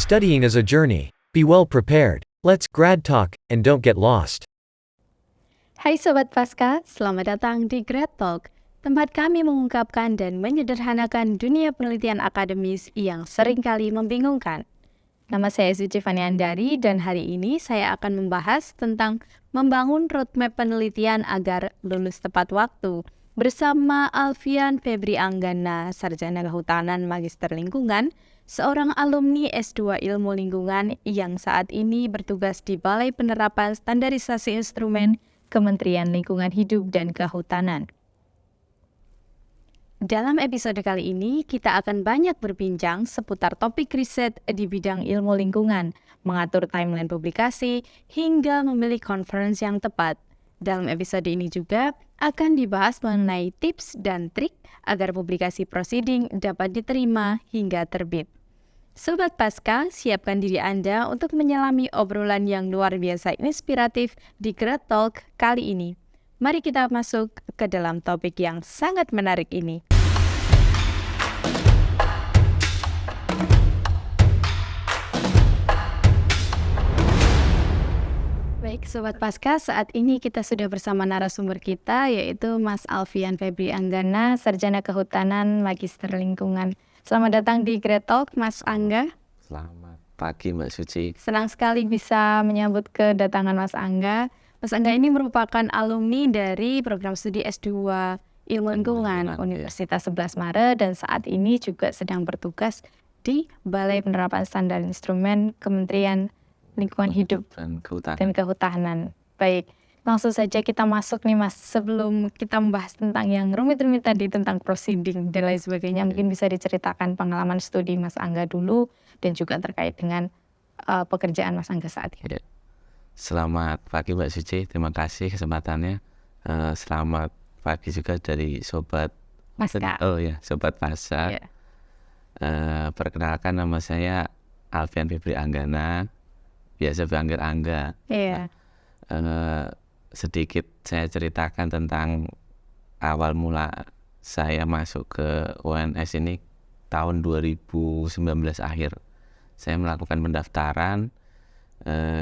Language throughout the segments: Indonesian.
Studying is a journey. Be well prepared. Let's grad talk and don't get lost. Hai Sobat Pasca, selamat datang di Grad Talk, tempat kami mengungkapkan dan menyederhanakan dunia penelitian akademis yang seringkali membingungkan. Nama saya Suci Fani Andari dan hari ini saya akan membahas tentang membangun roadmap penelitian agar lulus tepat waktu bersama Alfian Febri Anggana, Sarjana Kehutanan Magister Lingkungan, seorang alumni S2 Ilmu Lingkungan yang saat ini bertugas di Balai Penerapan Standarisasi Instrumen Kementerian Lingkungan Hidup dan Kehutanan. Dalam episode kali ini, kita akan banyak berbincang seputar topik riset di bidang ilmu lingkungan, mengatur timeline publikasi, hingga memilih conference yang tepat. Dalam episode ini juga akan dibahas mengenai tips dan trik agar publikasi proceeding dapat diterima hingga terbit. Sobat Pasca, siapkan diri Anda untuk menyelami obrolan yang luar biasa inspiratif di Grad Talk kali ini. Mari kita masuk ke dalam topik yang sangat menarik ini. Baik Sobat Pasca, saat ini kita sudah bersama narasumber kita yaitu Mas Alfian Febri Anggana, Sarjana Kehutanan Magister Lingkungan. Selamat datang di Grad Talk, Mas Angga. Selamat pagi Mbak Suci. Senang sekali bisa menyambut kedatangan Mas Angga. Mas Angga ini merupakan alumni dari program studi S2 Ilmu Lingkungan Universitas 11 Maret dan saat ini juga sedang bertugas di Balai Penerapan Standar Instrumen Kementerian Lingkungan Hidup dan Kehutanan. Baik, langsung saja kita masuk nih Mas. Sebelum kita membahas tentang yang rumit-rumit tadi tentang proceeding dan lain sebagainya, mungkin bisa diceritakan pengalaman studi Mas Angga dulu dan juga terkait dengan pekerjaan Mas Angga saat ini. Selamat pagi Mbak Suci, terima kasih kesempatannya. Selamat pagi juga dari Sobat Pasca. Sobat Pasca. Perkenalkan, nama saya Alfian Febri Anggana, biasa dipanggil Angga. Sedikit saya ceritakan tentang awal mula saya masuk ke UNS ini tahun 2019 akhir. Saya melakukan pendaftaran,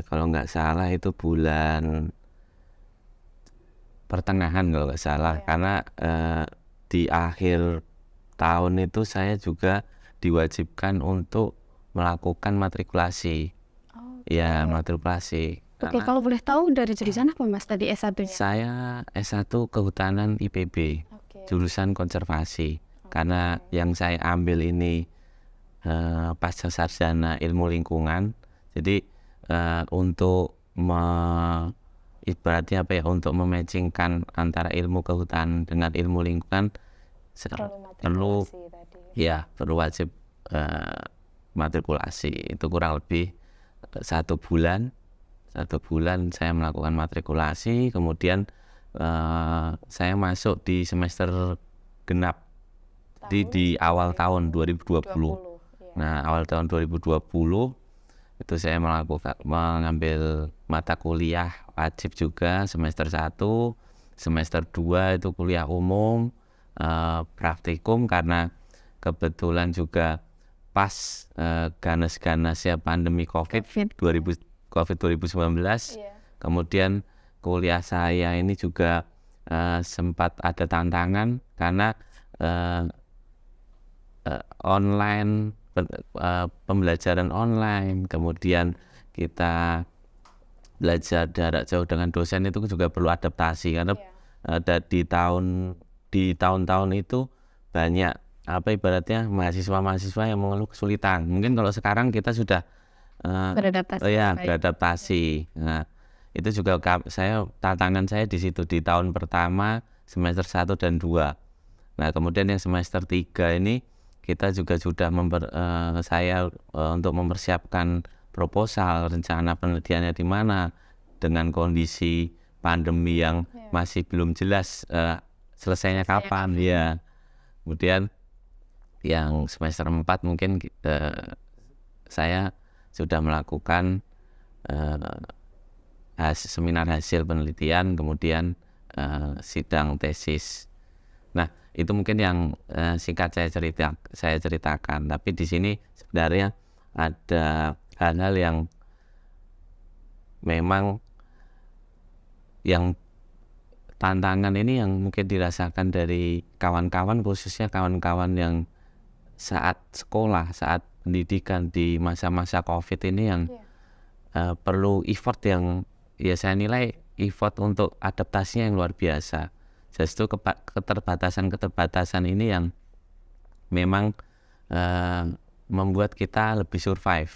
kalau nggak salah itu bulan pertengahan kalau nggak salah, karena di akhir tahun itu saya juga diwajibkan untuk melakukan matrikulasi. Matrikulasi. Oke, kalau boleh tahu dari jurusan apa Mas tadi S1-nya? Saya S1 Kehutanan IPB, jurusan konservasi. Karena yang saya ambil ini pasca sarjana ilmu lingkungan. Jadi untuk ibaratnya untuk mematchingkan antara ilmu kehutanan dengan ilmu lingkungan perlu wajib matrikulasi. Itu kurang lebih 1 bulan saya melakukan matrikulasi, kemudian saya masuk di semester genap di awal tahun 2020. Nah, awal tahun 2020 itu saya mengambil mata kuliah wajib juga semester 1, semester 2 itu kuliah umum, praktikum karena kebetulan juga pas ganas-ganasnya pandemi COVID 2019. Kemudian kuliah saya ini juga sempat ada tantangan karena online, pembelajaran online, kemudian kita belajar jarak jauh dengan dosen itu juga perlu adaptasi karena ada di tahun-tahun itu banyak ibaratnya mahasiswa yang mengeluh kesulitan. Mungkin kalau sekarang kita sudah beradaptasi. Nah, itu juga tantangan saya di situ di tahun pertama semester 1 dan 2. Nah, kemudian yang semester 3 ini kita juga sudah untuk mempersiapkan proposal, rencana penelitiannya di mana dengan kondisi pandemi yang masih belum jelas selesainya kapan. Kemudian yang semester 4 mungkin saya sudah melakukan seminar hasil penelitian, kemudian sidang tesis. Nah, itu mungkin yang singkat saya ceritakan. Tapi di sini sebenarnya ada hal-hal yang memang yang tantangan ini yang mungkin dirasakan dari kawan-kawan, khususnya kawan-kawan yang saat sekolah, saat pendidikan di masa-masa COVID ini yang perlu effort yang ya saya nilai effort untuk adaptasinya yang luar biasa. Justru keterbatasan ini yang memang membuat kita lebih survive.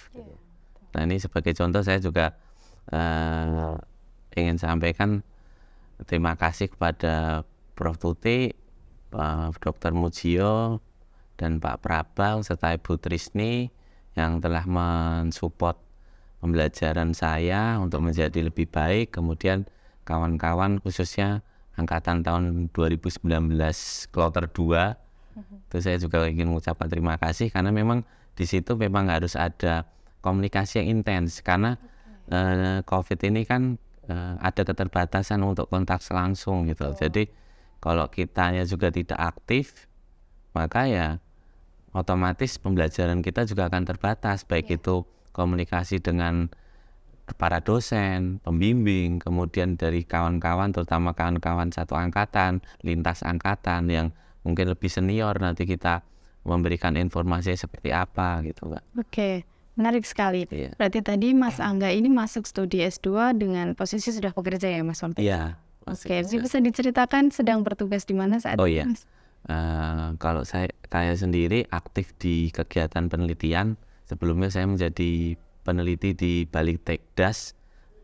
Nah ini sebagai contoh saya juga ingin sampaikan terima kasih kepada Prof. Tuti, Dr. Mujio, dan Pak Prabang serta Ibu Trisni yang telah mensupport pembelajaran saya untuk menjadi lebih baik. Kemudian kawan-kawan khususnya angkatan tahun 2019 kloter 2 itu saya juga ingin mengucapkan terima kasih karena memang di situ memang harus ada komunikasi yang intens karena COVID ini kan ada keterbatasan untuk kontak langsung gitu. Jadi kalau kitanya juga tidak aktif maka ya otomatis pembelajaran kita juga akan terbatas, baik itu komunikasi dengan para dosen, pembimbing, kemudian dari kawan-kawan, terutama kawan-kawan satu angkatan, lintas angkatan yang mungkin lebih senior, nanti kita memberikan informasi seperti apa gitu Mbak. Oke, menarik sekali. Iya. Berarti tadi Mas Angga ini masuk studi S2 dengan posisi sudah bekerja ya Mas Wampi? Iya. Oke, jadi bisa diceritakan sedang bertugas di mana saat Oh ini, iya. Mas? Kalau saya sendiri aktif di kegiatan penelitian. Sebelumnya saya menjadi peneliti di Balitekdas,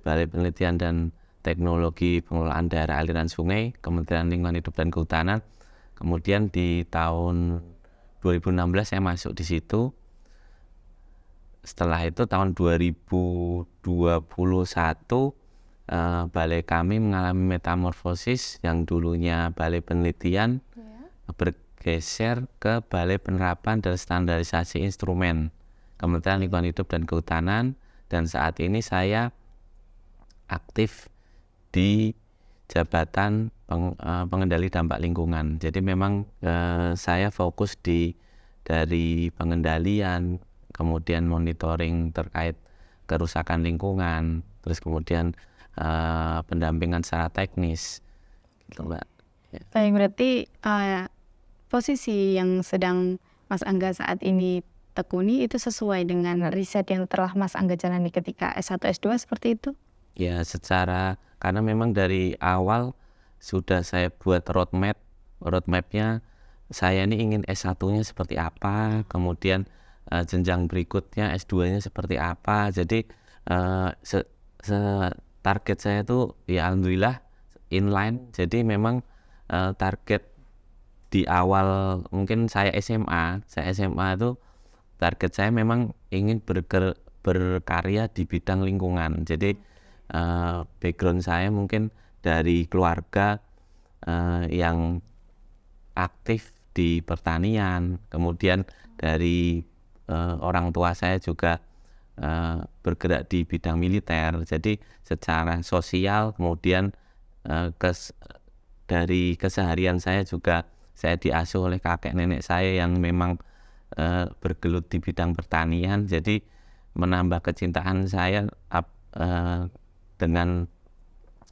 Balai Penelitian dan Teknologi Pengelolaan Daerah Aliran Sungai, Kementerian Lingkungan Hidup dan Kehutanan. Kemudian di tahun 2016 saya masuk di situ. Setelah itu tahun 2021 balai kami mengalami metamorfosis yang dulunya Balai Penelitian bergeser ke Balai Penerapan dan Standarisasi Instrumen Kementerian Lingkungan Hidup dan Kehutanan, dan saat ini saya aktif di jabatan pengendali dampak lingkungan. Jadi memang saya fokus dari pengendalian, kemudian monitoring terkait kerusakan lingkungan, terus kemudian pendampingan secara teknis, gitu Mbak. Ya. Baik, berarti posisi yang sedang Mas Angga saat ini tekuni itu sesuai dengan riset yang telah Mas Angga jalani ketika S1, S2 seperti itu? Ya, karena memang dari awal sudah saya buat roadmapnya saya ini ingin S1-nya seperti apa, kemudian jenjang berikutnya S2-nya seperti apa. Jadi target saya itu ya alhamdulillah inline. Jadi memang target di awal mungkin saya SMA itu target saya memang ingin berkarya di bidang lingkungan. Jadi background saya mungkin dari keluarga yang aktif di pertanian, kemudian dari orang tua saya juga bergerak di bidang militer. Jadi secara sosial, kemudian dari keseharian saya juga saya diasuh oleh kakek nenek saya yang memang bergelut di bidang pertanian. Jadi menambah kecintaan saya dengan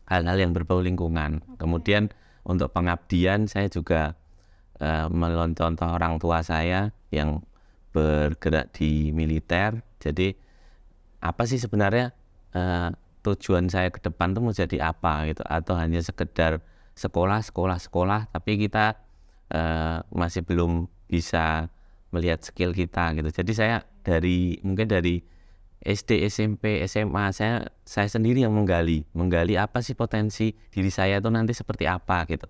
hal-hal yang berbau lingkungan. Kemudian untuk pengabdian saya juga mencontoh orang tua saya yang bergerak di militer. Jadi apa sih sebenarnya tujuan saya ke depan tuh mau jadi apa gitu, atau hanya sekedar sekolah tapi kita masih belum bisa melihat skill kita gitu. Jadi saya mungkin dari SD, SMP, SMA saya sendiri yang menggali apa sih potensi diri saya itu nanti seperti apa gitu.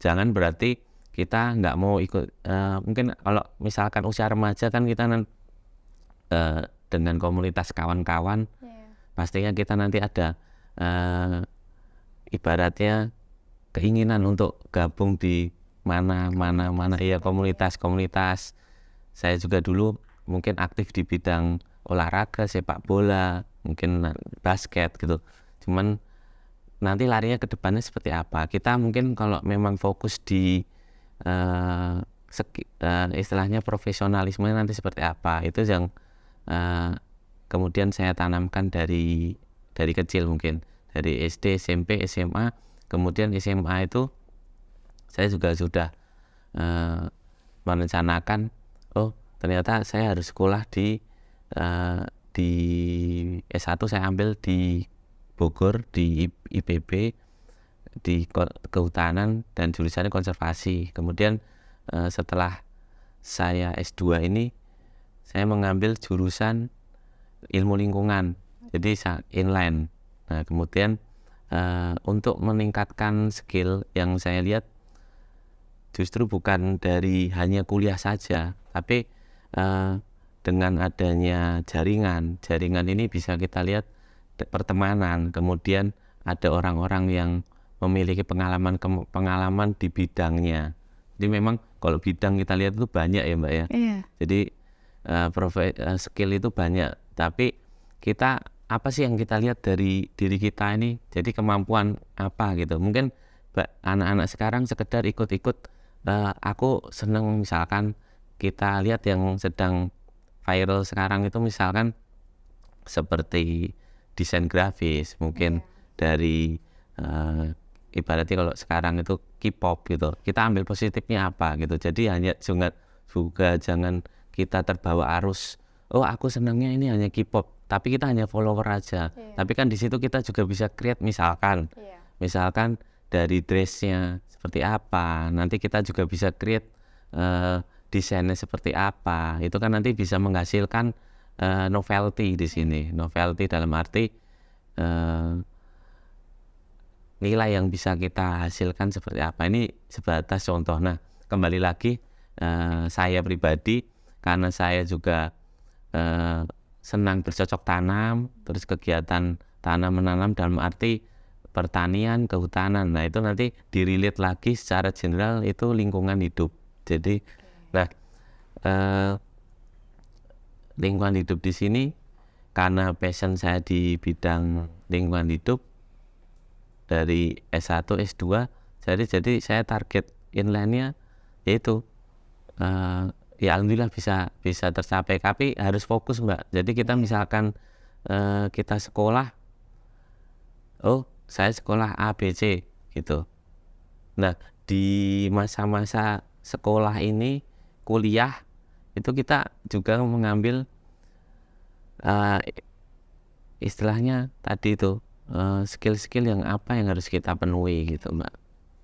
Jangan berarti kita nggak mau ikut, mungkin kalau misalkan usia remaja kan kita dengan komunitas kawan-kawan pastinya kita nanti ada ibaratnya keinginan untuk gabung di mana ya komunitas. Saya juga dulu mungkin aktif di bidang olahraga, sepak bola, mungkin basket gitu. Cuman nanti larinya ke depannya seperti apa? Kita mungkin kalau memang fokus di istilahnya profesionalisme nanti seperti apa? Itu yang kemudian saya tanamkan dari kecil, mungkin dari SD, SMP, SMA, kemudian SMA itu saya juga sudah merencanakan, oh ternyata saya harus sekolah di S1 saya ambil di Bogor, di IPB, di kehutanan dan jurusannya konservasi. Kemudian setelah saya S2 ini saya mengambil jurusan ilmu lingkungan, jadi inline. Nah kemudian untuk meningkatkan skill yang saya lihat justru bukan dari hanya kuliah saja, tapi dengan adanya jaringan ini bisa kita lihat pertemanan, kemudian ada orang-orang yang memiliki pengalaman di bidangnya. Jadi memang kalau bidang kita lihat itu banyak ya Mbak ya. Iya. Jadi skill itu banyak, tapi kita apa sih yang kita lihat dari diri kita ini, jadi kemampuan apa gitu. Mungkin anak-anak sekarang sekedar ikut-ikut, aku seneng, misalkan kita lihat yang sedang viral sekarang itu misalkan seperti desain grafis, mungkin dari ibaratnya kalau sekarang itu K-pop gitu, kita ambil positifnya apa gitu. Jadi hanya juga jangan kita terbawa arus, oh aku senangnya ini hanya K-pop, tapi kita hanya follower aja. Tapi kan di situ kita juga bisa create, misalkan dari dressnya seperti apa, nanti kita juga bisa create desainnya seperti apa. Itu kan nanti bisa menghasilkan novelty di sini. Novelty dalam arti nilai yang bisa kita hasilkan seperti apa. Ini sebatas contoh. Nah kembali lagi, saya pribadi karena saya juga senang bercocok tanam, terus kegiatan tanam menanam dalam arti pertanian, kehutanan. Nah itu nanti dirilit lagi secara general itu lingkungan hidup. Jadi lingkungan hidup di sini karena passion saya di bidang lingkungan hidup dari S1, S2, jadi saya target inline-nya yaitu ya alhamdulillah bisa tercapai, tapi harus fokus Mbak. Jadi kita misalkan kita sekolah, oh saya sekolah A, B, C gitu. Nah di masa-masa sekolah ini, kuliah itu kita juga mengambil istilahnya tadi itu skill-skill yang apa yang harus kita penuhi gitu Mbak.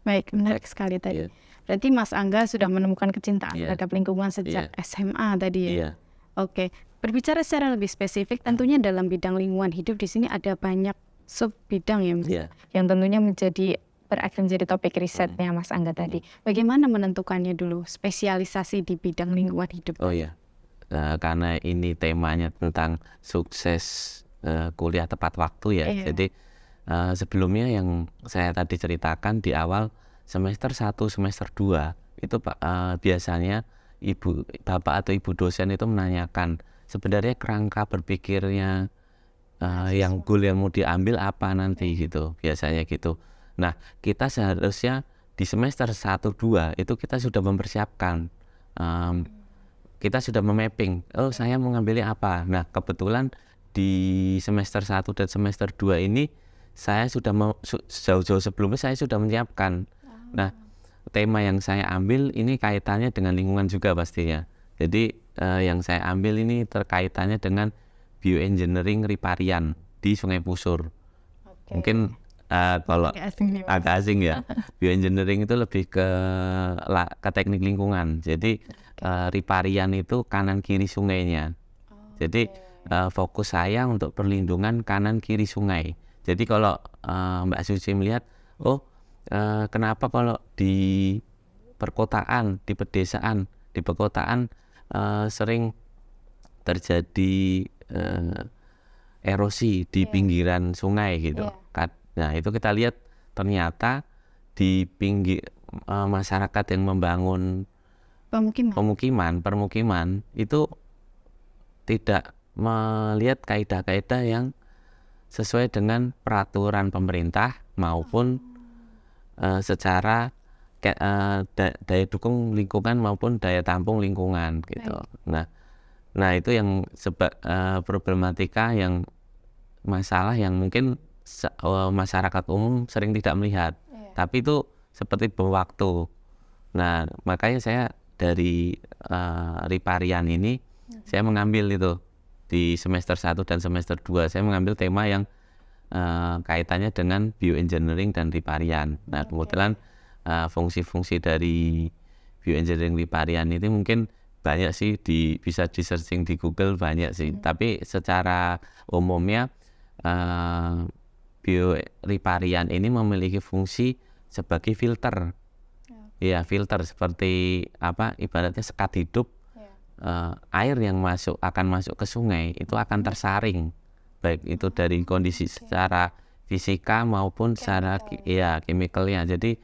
Baik, menarik sekali tadi. Berarti Mas Angga sudah menemukan kecintaan terhadap lingkungan sejak SMA tadi ya. Oke, berbicara secara lebih spesifik, tentunya dalam bidang lingkungan hidup di sini ada banyak sub bidang ya Mas, yang tentunya berakhir menjadi topik risetnya Mas Angga tadi. Bagaimana menentukannya dulu spesialisasi di bidang lingkungan hidup? Oh iya, karena ini temanya tentang sukses kuliah tepat waktu ya. Jadi sebelumnya yang saya tadi ceritakan di awal semester 1, semester 2 itu biasanya bapak atau ibu dosen itu menanyakan sebenarnya kerangka berpikirnya yang goal yang mau diambil apa nanti gitu, biasanya gitu. Nah kita seharusnya di semester 1, 2 itu kita sudah mempersiapkan, kita sudah memapping, oh saya mau ngambilnya apa. Nah kebetulan di semester 1 dan semester 2 ini saya sudah jauh-jauh sebelumnya saya sudah menyiapkan. Nah tema yang saya ambil ini kaitannya dengan lingkungan juga pastinya. Jadi yang saya ambil ini terkaitannya dengan bioengineering riparian di Sungai Pusur. Mungkin kalau agak asing ya. Bioengineering itu lebih ke teknik lingkungan. Jadi riparian itu kanan kiri sungainya. Jadi fokus saya untuk perlindungan kanan kiri sungai. Jadi kalau Mbak Suci melihat, oh kenapa kalau di perkotaan, di pedesaan, di perkotaan sering terjadi erosi di pinggiran sungai gitu. Nah itu kita lihat ternyata di pinggir masyarakat yang membangun permukiman itu tidak melihat kaidah-kaidah yang sesuai dengan peraturan pemerintah maupun secara daya dukung lingkungan maupun daya tampung lingkungan gitu. Nah Nah itu yang problematika yang masalah yang mungkin masyarakat umum sering tidak melihat, tapi itu seperti bom waktu. Nah makanya saya dari Riparian ini saya mengambil itu di semester 1 dan semester 2 saya mengambil tema yang kaitannya dengan bioengineering dan Riparian. Nah kebetulan fungsi-fungsi dari bioengineering Riparian ini mungkin banyak sih, bisa di searching di Google banyak sih. Tapi secara umumnya bioriparian ini memiliki fungsi sebagai filter. Ya, filter seperti apa? Ibaratnya sekat hidup. Air yang akan masuk ke sungai itu akan tersaring, baik itu dari kondisi secara fisika maupun secara chemicalnya. Jadi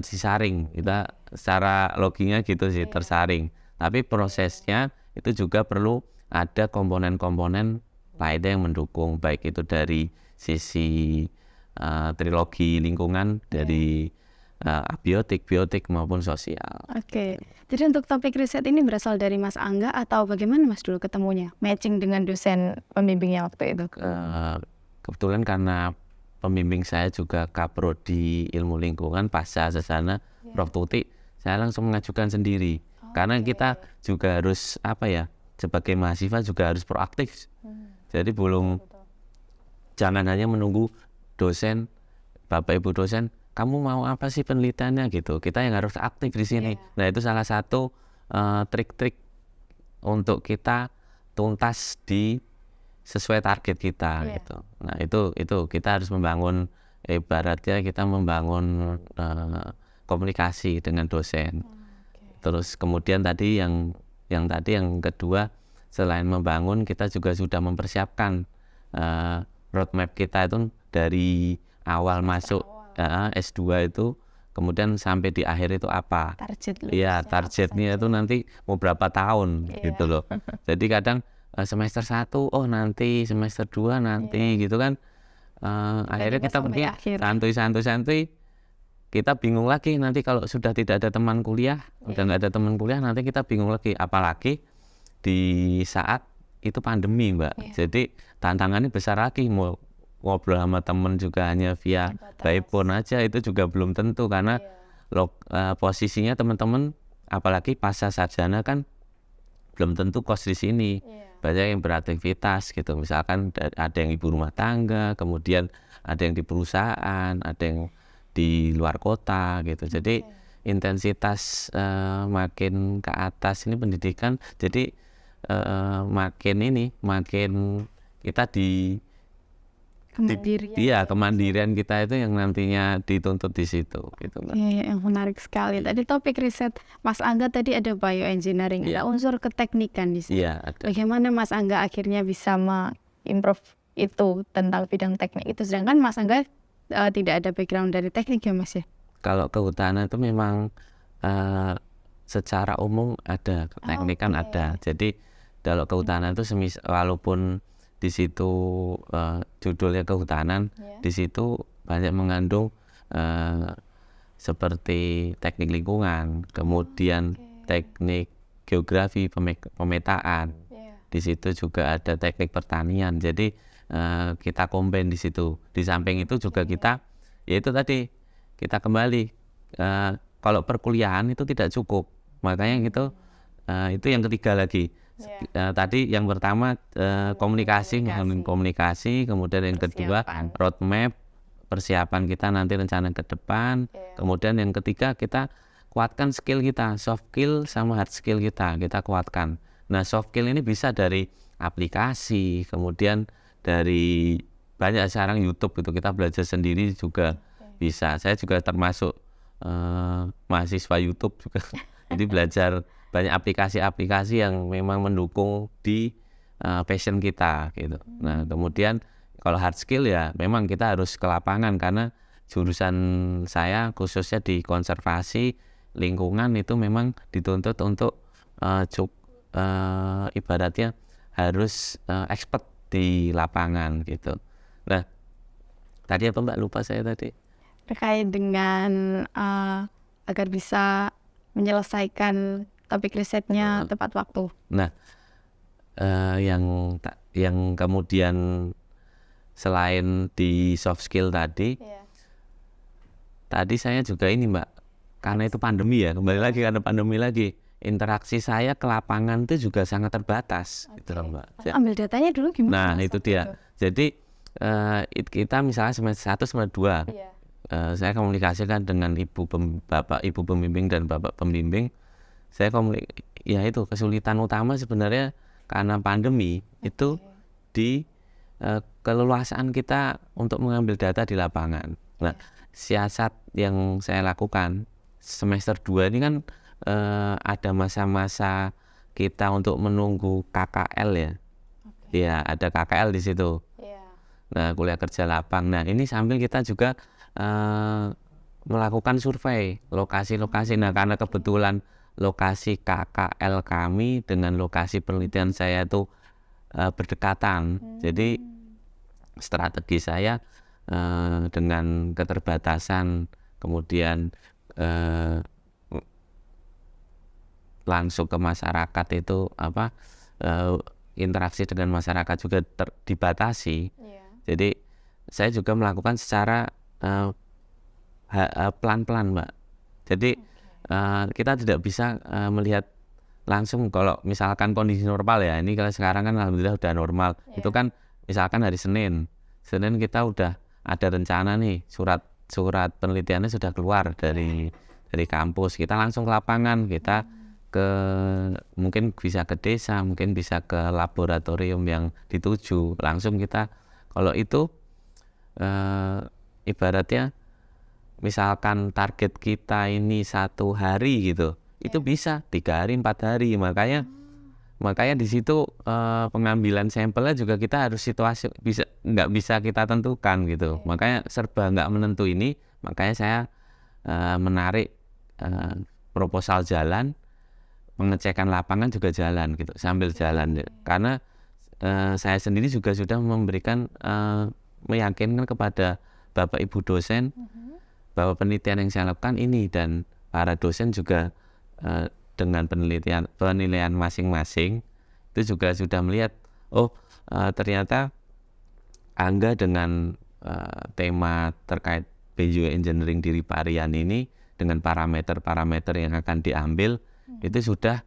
disaring, kita secara loginya gitu sih, tersaring. Tapi prosesnya itu juga perlu ada komponen-komponen lainnya yang mendukung, baik itu dari sisi trilogi lingkungan, dari abiotik, biotik maupun sosial. Oke, jadi untuk topik riset ini berasal dari Mas Angga atau bagaimana Mas dulu ketemunya? Matching dengan dosen pembimbingnya waktu itu? Kebetulan karena pembimbing saya juga kaprodi ilmu lingkungan pasca sesana Prof. Tuti, saya langsung mengajukan sendiri. Karena kita juga harus sebagai mahasiswa juga harus proaktif. Jadi jangan hanya menunggu dosen, Bapak Ibu dosen, kamu mau apa sih penelitiannya gitu. Kita yang harus aktif di sini. Nah itu salah satu trik-trik untuk kita tuntas sesuai target kita gitu. Nah itu kita harus membangun, ibaratnya kita membangun komunikasi dengan dosen. Terus kemudian tadi yang kedua, selain membangun, kita juga sudah mempersiapkan roadmap kita itu dari awal masuk S2 itu, kemudian sampai di akhir itu apa? Targetnya itu nanti mau berapa tahun gitu loh. Jadi kadang semester 1 nanti, semester 2 nanti gitu kan. Akhirnya kita pergi santuy-santuy, kita bingung lagi nanti kalau sudah tidak ada teman kuliah, udah nggak ada teman kuliah, nanti kita bingung lagi, apalagi di saat itu pandemi, Mbak. Jadi tantangannya besar lagi, mau ngobrol sama teman juga hanya via by phone aja, itu juga belum tentu karena posisinya teman-teman apalagi pasca sarjana kan belum tentu kos di sini. Banyak yang beraktivitas gitu, misalkan ada yang ibu rumah tangga, kemudian ada yang di perusahaan, ada yang di luar kota gitu. Jadi intensitas makin ke atas ini pendidikan, jadi makin kita kemandirian kita itu yang nantinya dituntut di situ gitu. Yang menarik sekali. Tadi topik riset Mas Angga tadi ada bioengineering, ada unsur keteknikan di situ. Bagaimana Mas Angga akhirnya bisa improve itu tentang bidang teknik itu, sedangkan Mas Angga tidak ada background dari teknik ya Mas ya? Kalau kehutanan itu memang secara umum ada, keteknikan ada. Jadi kalau kehutanan itu walaupun di situ judulnya kehutanan, di situ banyak mengandung seperti teknik lingkungan, kemudian teknik geografi, pemetaan. Di situ juga ada teknik pertanian. Jadi kita combine di situ. Di samping itu juga kita, yaitu tadi kita kembali kalau perkuliahan itu tidak cukup. Makanya itu yang ketiga lagi. Tadi yang pertama komunikasi, kemudian yang kedua roadmap, persiapan kita nanti rencana ke depan. Kemudian yang ketiga kita kuatkan skill kita, soft skill sama hard skill kita kuatkan. Nah soft skill ini bisa dari aplikasi, kemudian dari banyak sekarang YouTube itu kita belajar sendiri juga bisa. Saya juga termasuk mahasiswa YouTube juga. Jadi belajar banyak aplikasi-aplikasi yang memang mendukung di passion kita gitu. Nah kemudian kalau hard skill ya memang kita harus ke lapangan, karena jurusan saya khususnya di konservasi lingkungan itu memang dituntut untuk ibaratnya harus expert di lapangan gitu. Nah tadi apa Mbak, lupa saya tadi. Terkait dengan agar bisa menyelesaikan topik risetnya tepat waktu. Nah yang kemudian selain di soft skill tadi saya juga ini Mbak, karena itu pandemi ya, kembali lagi karena pandemi lagi, interaksi saya ke lapangan itu juga sangat terbatas gitu loh Mbak. Ambil datanya dulu gimana? Nah itu dia. Jadi kita misalnya semester 1 semester 2 saya komunikasikan dengan bapak ibu pembimbing dan bapak pembimbing. Saya ya itu kesulitan utama sebenarnya karena pandemi itu di keleluasaan kita untuk mengambil data di lapangan. Nah, siasat yang saya lakukan semester 2 ini kan ada masa-masa kita untuk menunggu KKL ya. Ya, ada KKL di situ. Nah, kuliah kerja lapang. Nah, ini sambil kita juga melakukan survei lokasi-lokasi. Nah, karena kebetulan lokasi KKL kami dengan lokasi penelitian saya itu berdekatan. Jadi strategi saya dengan keterbatasan, kemudian langsung ke masyarakat itu interaksi dengan masyarakat juga dibatasi. Jadi saya juga melakukan secara pelan-pelan Mbak. Jadi kita tidak bisa melihat langsung kalau misalkan kondisi normal ya, ini kalau sekarang kan alhamdulillah udah normal. Itu kan misalkan hari Senin kita udah ada rencana nih, surat penelitiannya sudah keluar dari kampus, kita langsung ke lapangan, kita mungkin bisa ke desa, mungkin bisa ke laboratorium yang dituju, langsung kita. Kalau itu ibaratnya misalkan target kita ini 1 hari gitu, itu bisa 3 hari 4 hari. Makanya di situ pengambilan sampelnya juga kita harus nggak bisa kita tentukan gitu. Makanya serba nggak menentu ini, makanya saya menarik proposal jalan, pengecekan lapangan juga jalan gitu, sambil jalan. Karena saya sendiri juga sudah memberikan meyakinkan kepada Bapak Ibu dosen bahwa penelitian yang saya lakukan ini, dan para dosen juga dengan penilaian masing-masing itu juga sudah melihat ternyata Angga dengan tema terkait bioengineering di Riparian ini dengan parameter-parameter yang akan diambil itu sudah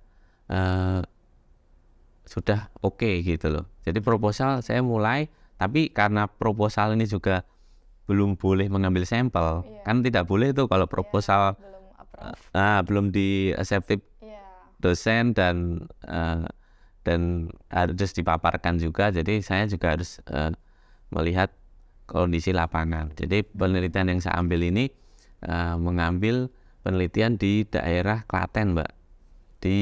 oke gitu loh. Jadi proposal saya mulai, tapi karena proposal ini juga belum boleh mengambil sampel, kan tidak boleh tuh kalau proposal belum di accepted dosen dan harus dipaparkan juga. Jadi saya juga harus melihat kondisi lapangan. Jadi penelitian yang saya ambil ini mengambil penelitian di daerah Klaten Mbak, di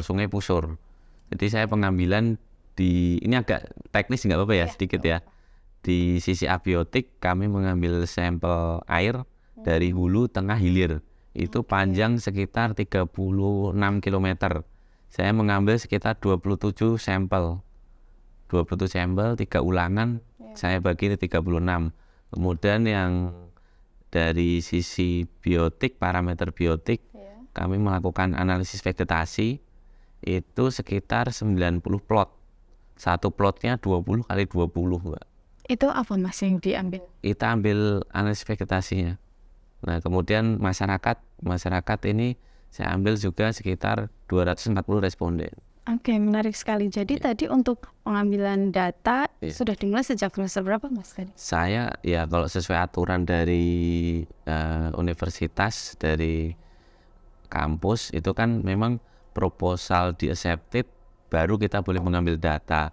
Sungai Pusur. Jadi saya pengambilan ini agak teknis nggak apa-apa ya, sedikit ya. Di sisi abiotik kami mengambil sampel air dari hulu, tengah, hilir. Itu panjang sekitar 36 km. Saya mengambil sekitar 27 sampel. 3 ulangan, saya bagi ini 36. Kemudian yang dari sisi biotik, parameter biotik, kami melakukan analisis vegetasi itu sekitar 90 plot. Satu plotnya 20 kali 20 Mbak. Itu apa Mas yang diambil? Kita ambil analisis vegetasinya. Nah kemudian masyarakat ini saya ambil juga sekitar 240 responden. Oke, menarik sekali. Jadi tadi untuk pengambilan data sudah dimulai sejak semester berapa Mas tadi? Saya ya kalau sesuai aturan dari universitas, dari kampus itu kan memang proposal di accepted baru kita boleh mengambil data.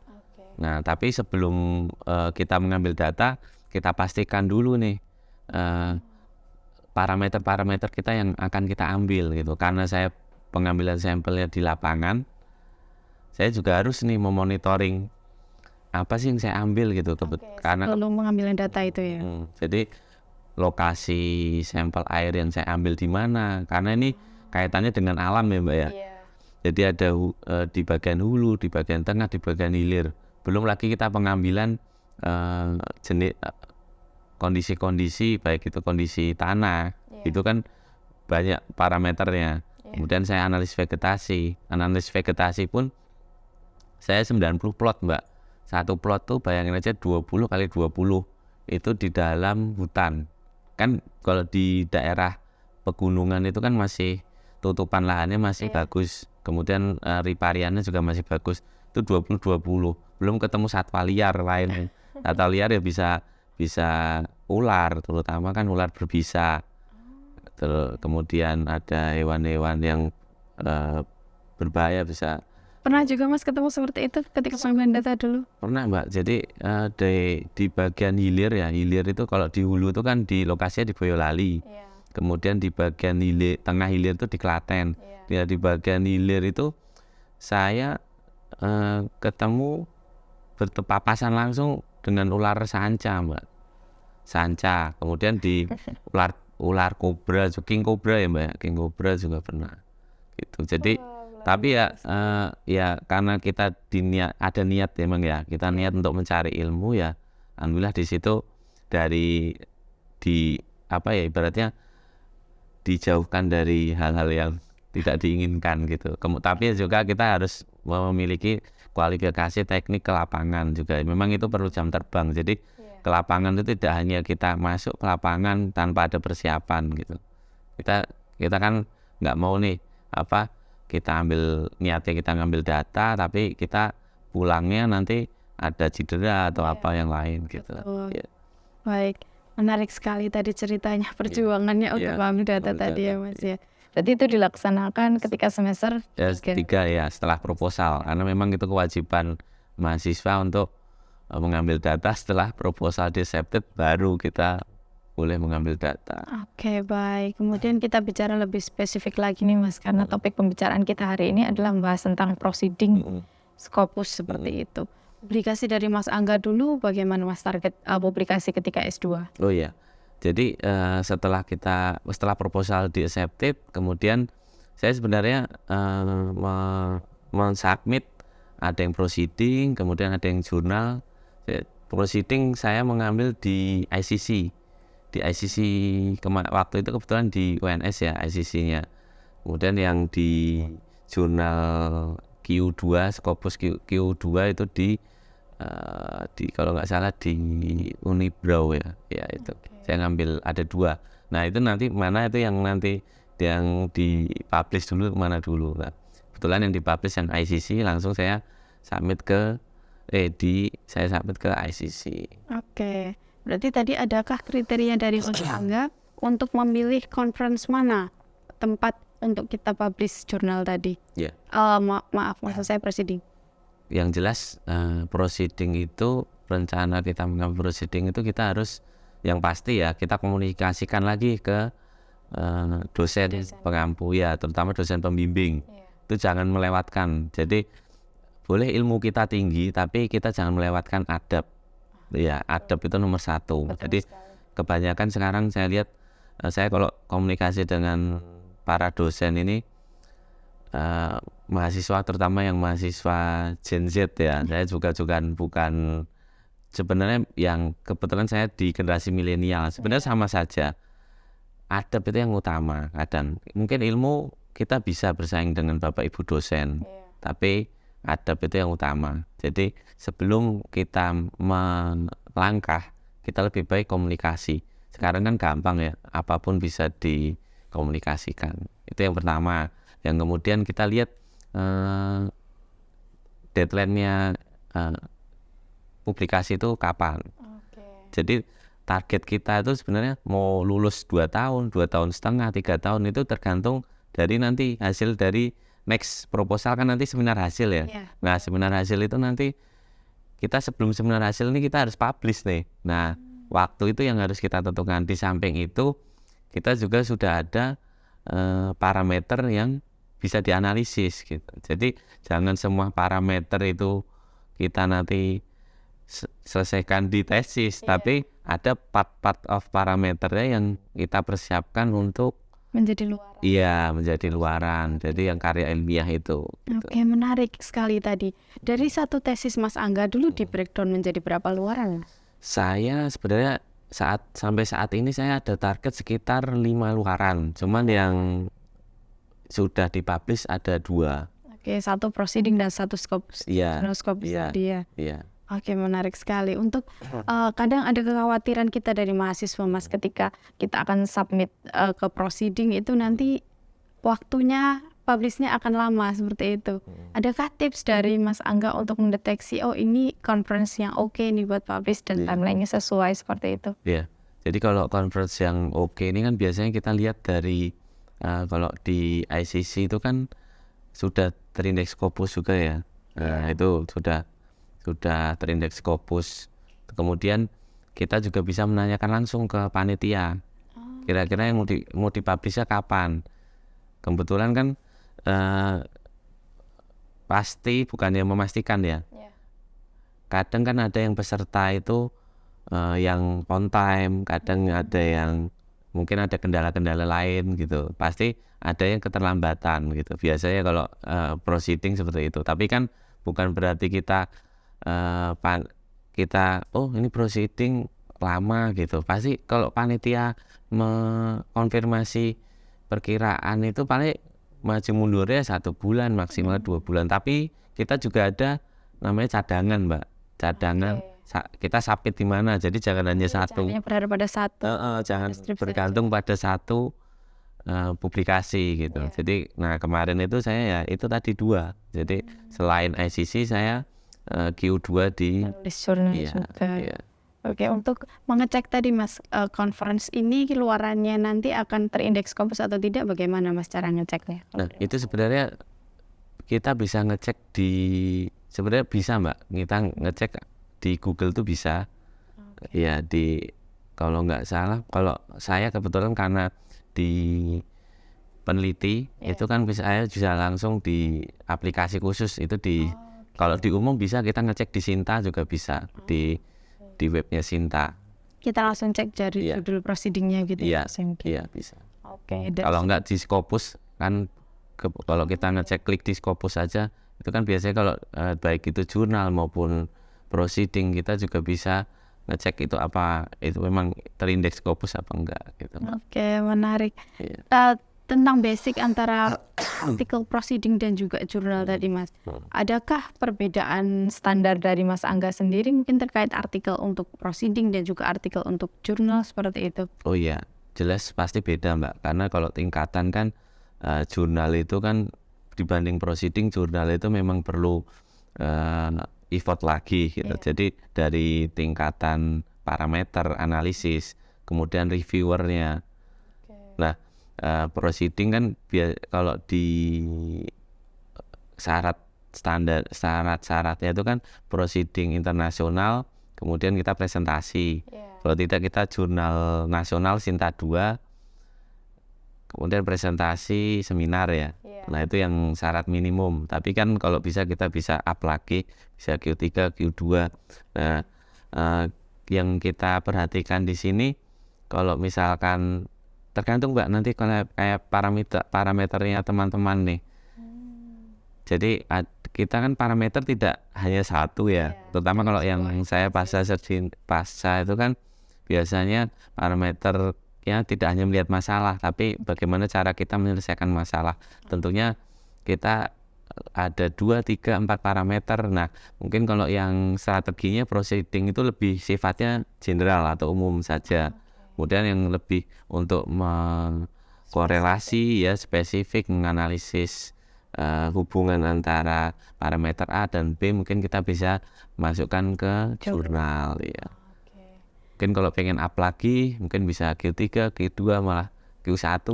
Nah tapi sebelum kita mengambil data, kita pastikan dulu nih parameter-parameter kita yang akan kita ambil gitu. Karena saya pengambilan sampelnya di lapangan, saya juga harus nih memonitoring apa sih yang saya ambil gitu. Karena sebelum mengambil data itu ya. Jadi lokasi sampel air yang saya ambil di mana, karena ini kaitannya dengan alam ya Mbak ya. Jadi ada di bagian hulu, di bagian tengah, di bagian hilir. Belum lagi kita pengambilan jenis kondisi-kondisi, baik itu kondisi tanah, itu kan banyak parameternya. Kemudian saya analisis vegetasi pun Saya 90 plot Mbak. Satu plot tuh bayangin aja 20 kali 20 itu di dalam hutan. Kan kalau di daerah pegunungan itu kan masih tutupan lahannya masih bagus. Kemudian ripariannya juga masih bagus. Itu 20 belum ketemu satwa liar lain. Satwa liar ya bisa ular, terutama kan ular berbisa. Terus kemudian ada hewan-hewan yang berbahaya bisa. Pernah juga Mas ketemu seperti itu ketika pengambilan data dulu? Pernah Mbak, jadi di bagian hilir ya, hilir itu kalau di hulu itu kan di lokasinya di Boyolali. Kemudian di bagian hilir, tengah hilir itu di Klaten. Ya, di bagian hilir itu saya ketemu berpapasan langsung dengan ular sanca Mbak. Sanca, kemudian di ular kobra, king kobra ya Mbak, king kobra juga pernah. Gitu. Jadi tapi ya karena kita ada niat emang ya, kita niat untuk mencari ilmu ya, alhamdulillah di situ ibaratnya dijauhkan dari hal-hal yang tidak diinginkan gitu. Tapi juga kita harus memiliki kualifikasi teknik ke lapangan juga. Memang itu perlu jam terbang. Jadi ke lapangan itu tidak hanya kita masuk ke lapangan tanpa ada persiapan gitu. Kita kan nggak mau nih kita niatnya kita ngambil data tapi kita pulangnya nanti ada cedera atau apa yang lain gitu. Ya. Baik, menarik sekali tadi ceritanya perjuangannya untuk mengambil data tadi ya Mas ya. Jadi itu dilaksanakan ketika semester 3 ya setelah proposal, karena memang itu kewajiban mahasiswa untuk mengambil data setelah proposal accepted baru kita boleh mengambil data. Oke, baik. Kemudian kita bicara lebih spesifik lagi nih Mas, karena topik pembicaraan kita hari ini adalah membahas tentang proceeding Scopus seperti itu. Publikasi dari Mas Angga dulu, bagaimana Mas target publikasi ketika S2? Oh iya, jadi setelah proposal di accepted, kemudian saya sebenarnya men-submit, ada yang proceeding, kemudian ada yang jurnal. Proceeding saya mengambil di ICC. Di ICC waktu itu kebetulan di UNS ya ICC-nya. Kemudian yang di jurnal Q2 Scopus Q2 itu di kalau nggak salah di Unibrau ya itu. Saya ngambil ada 2. Nah itu nanti mana itu yang dipublish dulu kemana dulu. Nah, kebetulan yang dipublish yang ICC langsung saya submit ke ICC. Oke. Berarti tadi adakah kriteria dari Mas Angga untuk memilih conference mana tempat untuk kita publish jurnal tadi? Ya. Maaf, maksud saya proceeding. Yang jelas proceeding itu, rencana kita mengambil proceeding itu kita harus yang pasti ya kita komunikasikan lagi ke dosen pengampu ya, terutama dosen pembimbing. Itu jangan melewatkan. Jadi boleh ilmu kita tinggi tapi kita jangan melewatkan adab. Ya, adab itu nomor 1. Jadi kebanyakan sekarang saya lihat, saya kalau komunikasi dengan para dosen ini, mahasiswa terutama yang mahasiswa Gen Z ya, saya juga bukan sebenarnya yang kebetulan saya di generasi milenial, sebenarnya sama saja. Adab itu yang utama. Kadang mungkin ilmu kita bisa bersaing dengan bapak ibu dosen, tapi adab itu yang utama. Jadi sebelum kita melangkah, kita lebih baik komunikasi. Sekarang kan gampang ya, apapun bisa dikomunikasikan. Itu yang pertama. Yang kemudian kita lihat deadline-nya publikasi itu kapan. Jadi target kita itu sebenarnya mau lulus 2 tahun, 2,5 tahun, 3 tahun itu tergantung dari nanti hasil dari next proposal kan nanti seminar hasil ya. Nah seminar hasil itu nanti kita sebelum seminar hasil ini kita harus publish nih. Nah waktu itu yang harus kita tentukan. Di samping itu kita juga sudah ada parameter yang bisa dianalisis gitu. Jadi jangan semua parameter itu kita nanti selesaikan di tesis, tapi ada part of parameternya yang kita persiapkan untuk menjadi luaran. Iya, menjadi luaran. Jadi yang karya ilmiah itu. Gitu. Oke, menarik sekali tadi. Dari satu tesis Mas Angga dulu di breakdown menjadi berapa luaran? Saya sebenarnya sampai saat ini saya ada target sekitar 5 luaran. Cuman yang sudah dipublish ada 2. Oke, satu proceeding dan satu Scopus Iya, tadi ya. iya. Oke, menarik sekali. Untuk kadang ada kekhawatiran kita dari mahasiswa Mas ketika kita akan submit ke proceeding itu nanti waktunya publishnya akan lama seperti itu. Adakah tips dari Mas Angga untuk mendeteksi ini conference yang oke nih buat publish dan Iya. timelinenya sesuai seperti itu? Iya. Jadi kalau conference yang oke ini kan biasanya kita lihat dari kalau di ICC itu kan sudah terindeks Scopus juga ya. Nah, itu sudah terindeks Scopus. Kemudian kita juga bisa menanyakan langsung ke panitia. Kira-kira yang mau dipublishnya kapan? Kebetulan kan pasti bukannya memastikan ya. Kadang kan ada yang peserta itu yang on time, kadang ada yang mungkin ada kendala-kendala lain gitu. Pasti ada yang keterlambatan gitu. Biasanya kalau proceeding seperti itu. Tapi kan bukan berarti kita ini proceeding lama gitu. Pasti kalau panitia mengkonfirmasi perkiraan itu paling maju mundurnya 1 bulan maksimal 2 bulan. Tapi kita juga ada namanya cadangan, Mbak. Cadangan kita submit di mana, jadi jangan hanya satu. Hanya berharap pada satu. Jangan deskripsi bergantung pada satu publikasi gitu. Jadi kemarin itu saya ya itu tadi 2. Jadi selain ICC saya Q2 di Nulis jurnal juga. iya. Oke, untuk mengecek tadi Mas, conference ini keluarannya nanti akan terindeks Scopus atau tidak, bagaimana Mas cara ngeceknya? Nah, itu sebenarnya kita bisa ngecek sebenarnya bisa Mbak, kita ngecek di Google tuh bisa. Ya kalau nggak salah, kalau saya kebetulan karena di peneliti itu kan saya bisa langsung di aplikasi khusus itu kalau di umum bisa kita ngecek di Sinta juga bisa di webnya Sinta. Kita langsung cek dari judul proceedingnya gitu Iya, ya? iya bisa. Oke. Kalau nggak di Scopus kan kalau kita ngecek klik di Scopus saja itu kan biasanya kalau baik itu jurnal maupun proceeding kita juga bisa ngecek itu apa itu memang terindeks Scopus apa enggak gitu. Oke, menarik. Iya. Tentang basic antara artikel proceeding dan juga jurnal tadi Mas, adakah perbedaan standar dari Mas Angga sendiri mungkin terkait artikel untuk proceeding dan juga artikel untuk jurnal seperti itu? Oh iya, jelas pasti beda Mbak, karena kalau tingkatan kan jurnal itu kan dibanding proceeding, jurnal itu memang perlu effort lagi gitu. Jadi dari tingkatan parameter analisis, kemudian reviewernya. Nah, proceeding kan kalau di syaratnya itu kan proceeding internasional, kemudian kita presentasi. Kalau tidak kita jurnal nasional Sinta 2, kemudian presentasi seminar ya. Nah itu yang syarat minimum. Tapi kan kalau kita bisa up lagi, bisa Q3, Q2. Nah yang kita perhatikan di sini kalau misalkan tergantung Mbak nanti kayak parameternya teman-teman nih. Jadi kita kan parameter tidak hanya satu ya. Terutama kalau yang saya pasca itu kan biasanya parameternya tidak hanya melihat masalah, tapi bagaimana cara kita menyelesaikan masalah. Tentunya kita ada 2, 3, 4 parameter. Nah mungkin kalau yang strateginya proceeding itu lebih sifatnya general atau umum saja. Kemudian yang lebih untuk mengkorelasi ya spesifik menganalisis hubungan antara parameter A dan B mungkin kita bisa masukkan ke jurnal ya. Mungkin kalau pengen up lagi mungkin bisa Q3, Q2 malah Q1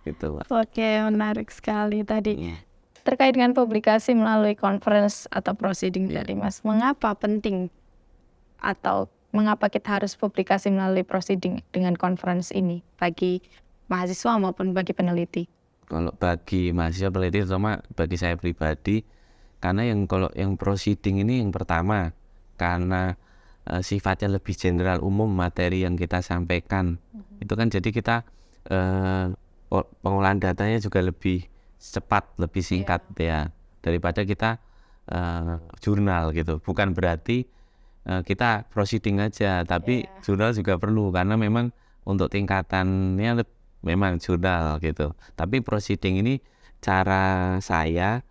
gitu. Oke, menarik sekali tadi. Terkait dengan publikasi melalui conference atau proceeding tadi Mas, mengapa penting atau mengapa kita harus publikasi melalui proceeding dengan conference ini bagi mahasiswa maupun bagi peneliti? Kalau bagi mahasiswa peneliti, terutama bagi saya pribadi, karena kalau yang proceeding ini yang pertama, karena sifatnya lebih general umum materi yang kita sampaikan, itu kan jadi kita pengolahan datanya juga lebih cepat, lebih singkat ya daripada kita jurnal gitu. Bukan berarti kita proceeding aja, tapi jurnal juga perlu karena memang untuk tingkatannya memang jurnal gitu. Tapi proceeding ini cara saya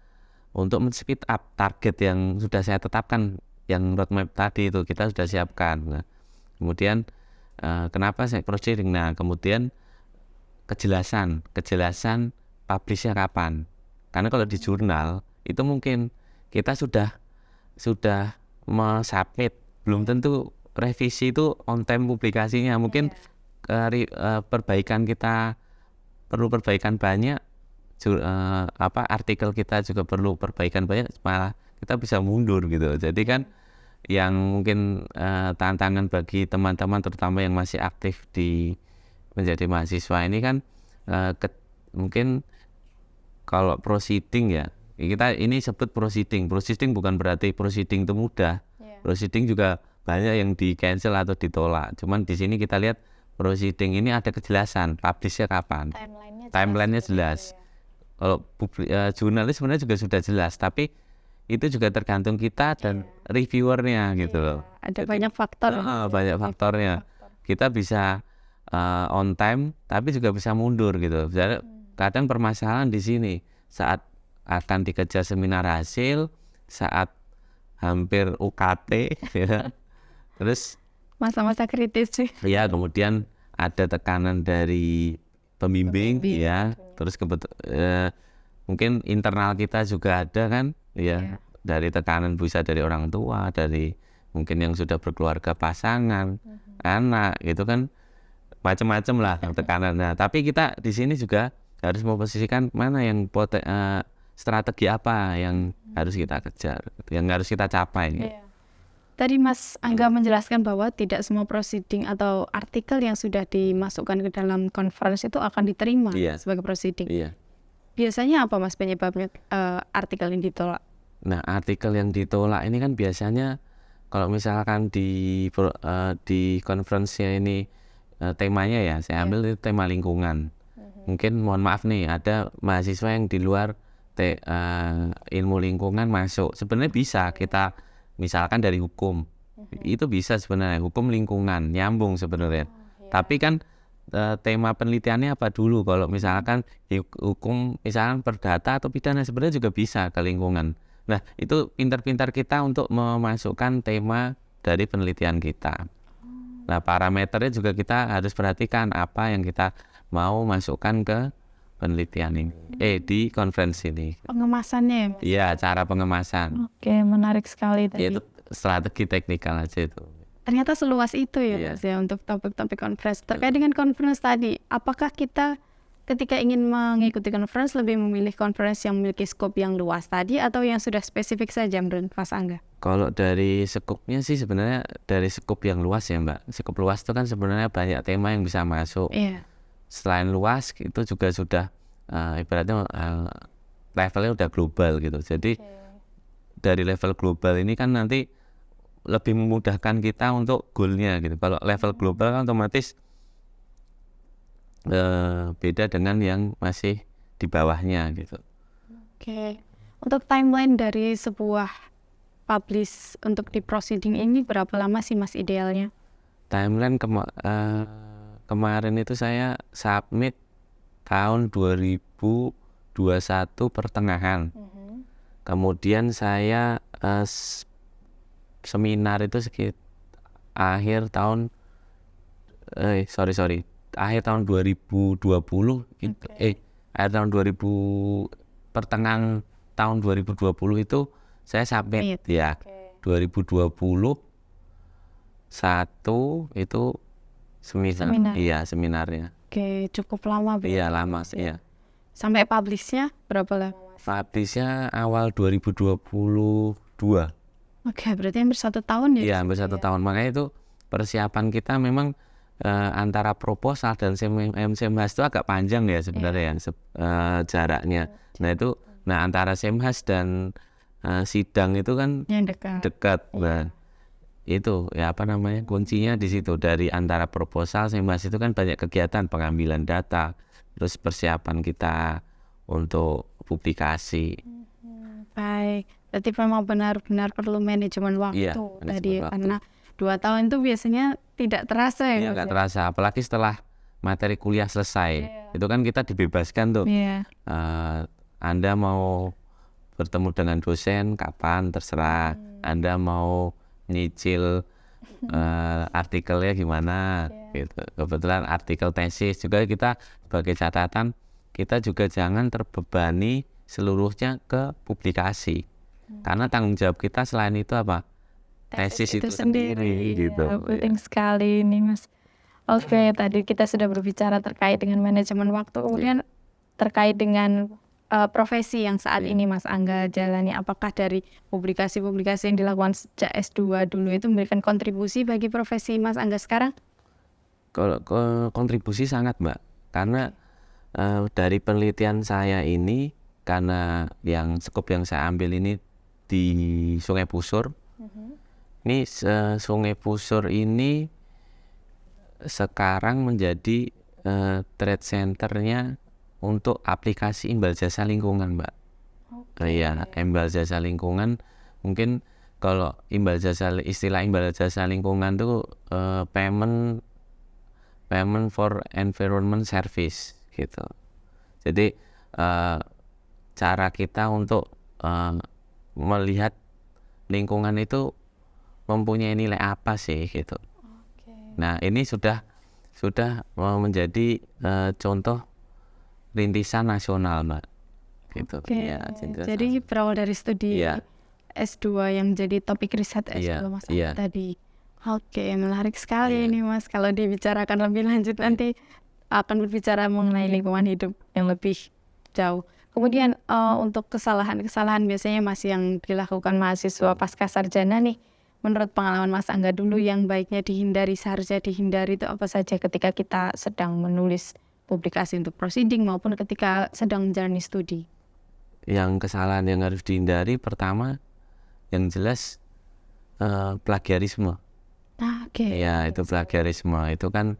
untuk men-speed up target yang sudah saya tetapkan, yang roadmap tadi itu kita sudah siapkan. Nah, kemudian kenapa saya proceeding? Nah, kemudian kejelasan publishnya kapan. Karena kalau di jurnal itu mungkin kita sudah submit, belum tentu revisi itu on time publikasinya. Mungkin perbaikan kita perlu perbaikan banyak, artikel kita juga perlu perbaikan banyak, malah kita bisa mundur gitu. Jadi kan yang mungkin tantangan bagi teman-teman terutama yang masih aktif di menjadi mahasiswa ini kan mungkin kalau proceeding ya, kita ini sebut proceeding bukan berarti proceeding itu mudah. Proceeding juga banyak yang di cancel atau ditolak. Cuman di sini kita lihat proceeding ini ada kejelasan publishnya kapan, timelinenya jelas. Kalau jurnalis sebenarnya juga sudah jelas, tapi itu juga tergantung kita dan reviewernya gitu loh. Ada banyak faktor. Banyak faktornya. Kita bisa on time, tapi juga bisa mundur gitu. Kadang permasalahan di sini saat akan dikejar seminar hasil, saat hampir UKT, ya. Terus Masa-masa kritis sih. ya kemudian ada tekanan dari pembimbing ya, terus mungkin internal kita juga ada kan ya, dari tekanan bisa dari orang tua, dari mungkin yang sudah berkeluarga, pasangan, anak gitu kan, macam-macam lah tekanan. Nah, tapi kita di sini juga harus memposisikan mana yang strategi apa yang harus kita kejar, yang harus kita capai. Tadi Mas Angga menjelaskan bahwa tidak semua proceeding atau artikel yang sudah dimasukkan ke dalam conference itu akan diterima sebagai proceeding. Biasanya apa Mas penyebabnya artikel yang ditolak? Nah, artikel yang ditolak ini kan biasanya kalau misalkan di conference-nya ini temanya ya, saya ambil itu tema lingkungan. Mungkin mohon maaf nih, ada mahasiswa yang di luar ilmu lingkungan masuk. Sebenarnya bisa kita misalkan dari hukum, itu bisa sebenarnya, hukum lingkungan, nyambung sebenarnya. Tapi kan tema penelitiannya apa dulu, kalau misalkan hukum, misalkan perdata atau pidana, sebenarnya juga bisa ke lingkungan. Nah, itu pintar-pintar kita untuk memasukkan tema dari penelitian kita. Nah, parameternya juga kita harus perhatikan apa yang kita mau masukkan ke penelitian ini, di konferensi ini. Pengemasannya ya? Iya, cara pengemasan. Oke, menarik sekali tadi. Itu strategi teknikal aja itu. Ternyata seluas itu ya Mas ya untuk topik-topik conference. Terkait dengan conference tadi, apakah kita ketika ingin mengikuti conference lebih memilih conference yang memiliki skop yang luas tadi atau yang sudah spesifik saja menurut Mas Angga? Kalau dari skopnya sih sebenarnya dari skop yang luas ya Mbak. Skop luas itu kan sebenarnya banyak tema yang bisa masuk. Selain luas itu juga sudah ibaratnya levelnya udah global gitu. Jadi dari level global ini kan nanti lebih memudahkan kita untuk goalnya gitu. Kalau level global kan otomatis beda dengan yang masih di bawahnya gitu. Untuk timeline dari sebuah publish untuk di proceeding ini berapa lama sih Mas idealnya? Timeline kemarin itu saya submit tahun 2021 pertengahan. Kemudian saya seminar itu sekitar akhir tahun akhir tahun 2020 gitu. Akhir tahun 2000 pertengahan tahun 2020 itu saya submit ya. 2021 itu seminar. Iya, seminarnya. Cukup lama. Iya, lama sih ya. Sampai publish-nya berapa lama? Publish-nya awal 2022. Berarti hampir 1 tahun ya? Iya, hampir 1 tahun. Makanya itu persiapan kita memang antara proposal dan semhas itu agak panjang ya sebenarnya jaraknya. Nah antara semhas dan sidang itu kan yang dekat. Nah, itu ya kuncinya di situ. Dari antara proposal semhas itu kan banyak kegiatan pengambilan data, terus persiapan kita untuk publikasi. Baik, berarti memang benar-benar perlu manajemen waktu tadi karena 2 tahun itu biasanya tidak terasa ya. Nggak terasa, apalagi setelah materi kuliah selesai. Itu kan kita dibebaskan tuh. Anda mau bertemu dengan dosen kapan terserah. Anda mau nyicil artikelnya gimana gitu. Kebetulan artikel tesis juga kita sebagai catatan, kita juga jangan terbebani seluruhnya ke publikasi. Karena tanggung jawab kita selain itu apa? Tesis itu sendiri gitu. Ya, penting sekali ini Mas. Oke, tadi kita sudah berbicara terkait dengan manajemen waktu, kemudian terkait dengan profesi yang saat ini Mas Angga jalani, apakah dari publikasi-publikasi yang dilakukan sejak S2 dulu itu memberikan kontribusi bagi profesi Mas Angga sekarang? Kalau kontribusi sangat Mbak, karena dari penelitian saya ini, karena skop yang saya ambil ini di Sungai Pusur. Ini Sungai Pusur ini sekarang menjadi trade centernya untuk aplikasi imbal jasa lingkungan, Mbak. Iya, imbal jasa lingkungan. Mungkin kalau istilah imbal jasa lingkungan itu payment for environment service gitu. Jadi cara kita untuk melihat lingkungan itu mempunyai nilai apa sih gitu. Nah, ini sudah menjadi contoh rintisan nasional, Mbak. Gitu. Ya, jadi berawal dari studi S2 yang menjadi topik riset S2 Mas Angga tadi. Oke, menarik sekali ini Mas. Kalau dibicarakan lebih lanjut nanti akan berbicara mengenai lingkungan hidup yang lebih jauh. Kemudian untuk kesalahan-kesalahan biasanya Mas yang dilakukan mahasiswa pasca sarjana nih, menurut pengalaman Mas Angga dulu yang baiknya dihindari, seharusnya dihindari itu apa saja ketika kita sedang menulis publikasi untuk proceeding maupun ketika sedang menjalani studi? Yang kesalahan yang harus dihindari pertama yang jelas plagiarisme. Ya, itu plagiarisme itu kan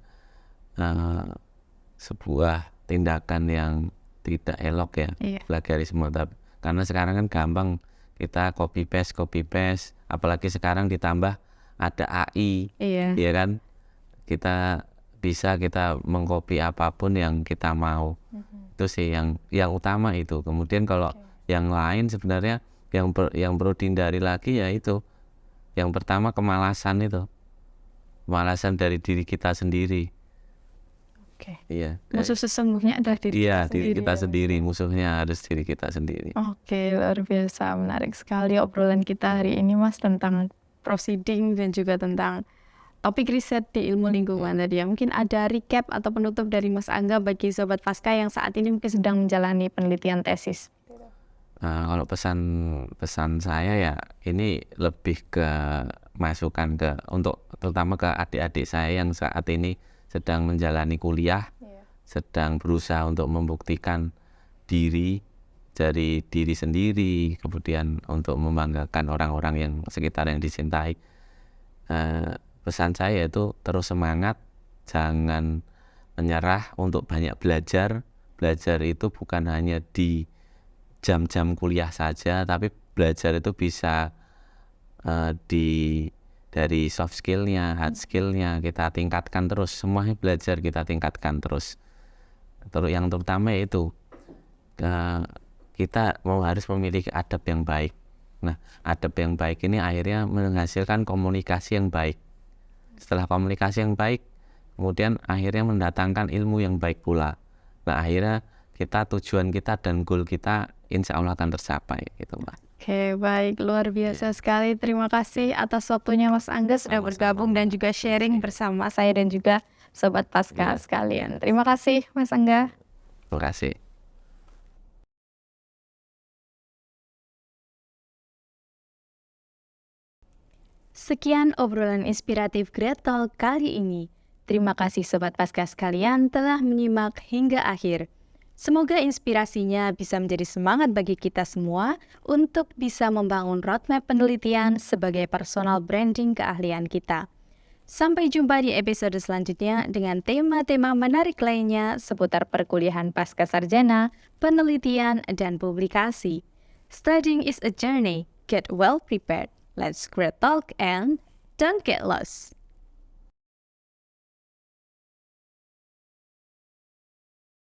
sebuah tindakan yang tidak elok ya, plagiarisme. Karena sekarang kan gampang kita copy paste, apalagi sekarang ditambah ada AI, ya kan, kita bisa mengcopy apapun yang kita mau. Itu sih yang utama itu. Kemudian kalau yang lain sebenarnya yang perlu dihindari lagi ya itu. Yang pertama kemalasan kemalasan dari diri kita sendiri. Iya. Musuh sesungguhnya adalah diri kita sendiri. Musuhnya harus diri kita sendiri. Oke, luar biasa, menarik sekali obrolan kita hari ini Mas tentang proceeding dan juga tentang topik riset di ilmu lingkungan tadi ya. Mungkin ada recap atau penutup dari Mas Angga bagi Sobat Pasca yang saat ini mungkin sedang menjalani penelitian tesis. Kalau pesan saya ya ini lebih ke masukan untuk terutama ke adik-adik saya yang saat ini sedang menjalani kuliah, sedang berusaha untuk membuktikan diri dari diri sendiri, kemudian untuk membanggakan orang-orang yang sekitar yang dicintai. Pesan saya itu terus semangat, jangan menyerah untuk banyak belajar. Belajar itu bukan hanya di jam-jam kuliah saja, tapi belajar itu bisa dari soft skillnya, hard skillnya kita tingkatkan terus. Semuanya belajar kita tingkatkan terus. Yang terutama yaitu kita harus memiliki adab yang baik. Nah, adab yang baik ini akhirnya menghasilkan komunikasi yang baik. Setelah komunikasi yang baik, kemudian akhirnya mendatangkan ilmu yang baik pula. Nah, akhirnya tujuan kita dan goal kita insya Allah akan tercapai gitu, Mbak. Oke, baik, luar biasa sekali. Terima kasih atas waktunya Mas Angga sudah bergabung dan juga sharing bersama saya dan juga Sobat Pasca sekalian. Terima kasih Mas Angga. Terima kasih. Sekian obrolan inspiratif Great Talk kali ini. Terima kasih Sobat Pasca sekalian telah menyimak hingga akhir. Semoga inspirasinya bisa menjadi semangat bagi kita semua untuk bisa membangun roadmap penelitian sebagai personal branding keahlian kita. Sampai jumpa di episode selanjutnya dengan tema-tema menarik lainnya seputar perkuliahan pasca sarjana, penelitian, dan publikasi. Studying is a journey. Get well prepared. Let's great talk and don't get lost.